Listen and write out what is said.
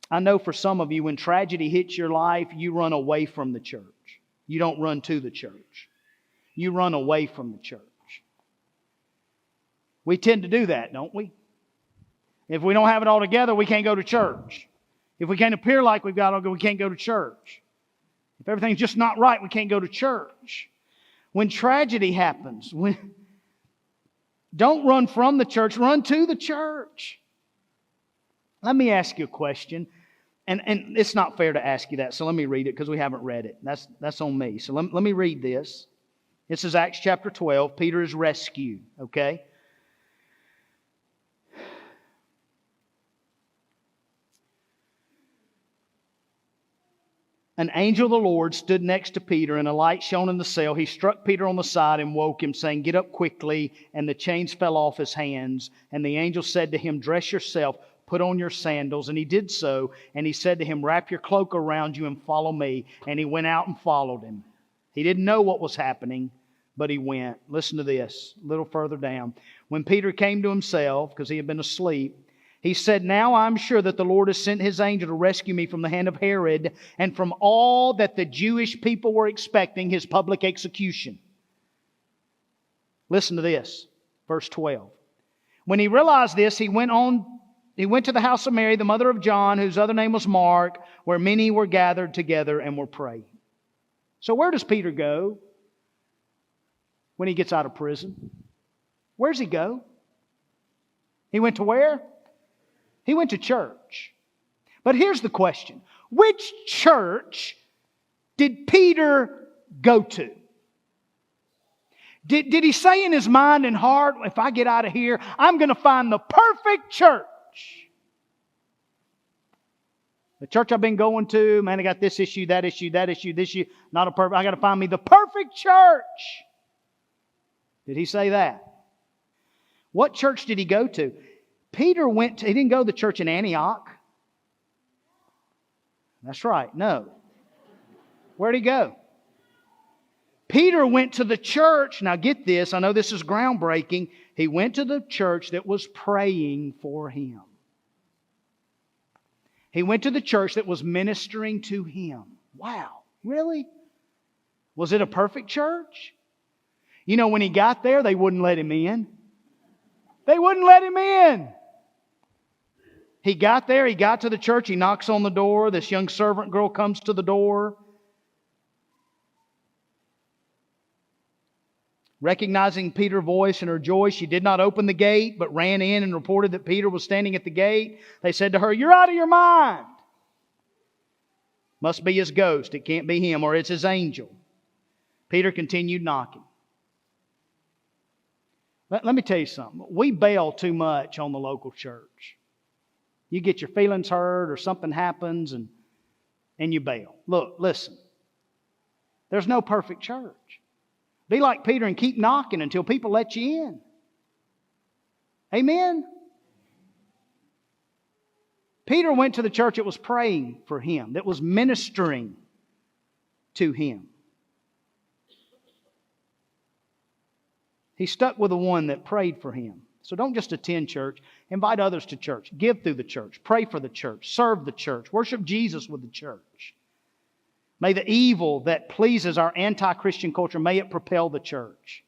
I know for some of you, when tragedy hits your life, you run away from the church. You don't run to the church. You run away from the church. We tend to do that, don't we? If we don't have it all together, we can't go to church. If we can't appear like we've got it all together, we can't go to church. If everything's just not right, we can't go to church. When tragedy happens, don't run from the church, run to the church. Let me ask you a question. And it's not fair to ask you that, so let me read it because we haven't read it. That's on me. So let me read this. This is Acts chapter 12. Peter is rescued, okay? An angel of the Lord stood next to Peter, and a light shone in the cell. He struck Peter on the side and woke him, saying, "Get up quickly." And the chains fell off his hands. And the angel said to him, "Dress yourself, put on your sandals." And he did so. And he said to him, "Wrap your cloak around you and follow me." And he went out and followed him. He didn't know what was happening, but he went. Listen to this, a little further down. When Peter came to himself, because he had been asleep, he said, "Now I'm sure that the Lord has sent His angel to rescue me from the hand of Herod and from all that the Jewish people were expecting, his public execution." Listen to this, verse 12. When he realized this, he went to the house of Mary, the mother of John, whose other name was Mark, where many were gathered together and were praying. So where does Peter go when he gets out of prison? Where does he go? He went to where? He went to church. But here's the question. Which church did Peter go to? Did he say in his mind and heart, if I get out of here, I'm going to find the perfect church? The church I've been going to, man, I got this issue, that issue, that issue, this issue, not a perfect. I got to find me the perfect church. Did he say that? What church did he go to? Peter he didn't go to the church in Antioch. That's right, no. Where'd he go? Peter went to the church, now get this, I know this is groundbreaking. He went to the church that was praying for him. He went to the church that was ministering to him. Wow, really? Was it a perfect church? You know, when he got there, they wouldn't let him in. They wouldn't let him in. He got there, he got to the church, he knocks on the door. This young servant girl comes to the door. Recognizing Peter's voice and her joy, she did not open the gate, but ran in and reported that Peter was standing at the gate. They said to her, "You're out of your mind." Must be his ghost. It can't be him, or it's his angel. Peter continued knocking. Let me tell you something. We bail too much on the local church. You get your feelings hurt or something happens and you bail. Look, listen. There's no perfect church. Be like Peter and keep knocking until people let you in. Amen? Peter went to the church that was praying for him, that was ministering to him. He stuck with the one that prayed for him. So don't just attend church. Invite others to church. Give through the church. Pray for the church. Serve the church. Worship Jesus with the church. May the evil that pleases our anti-Christian culture, may it propel the church.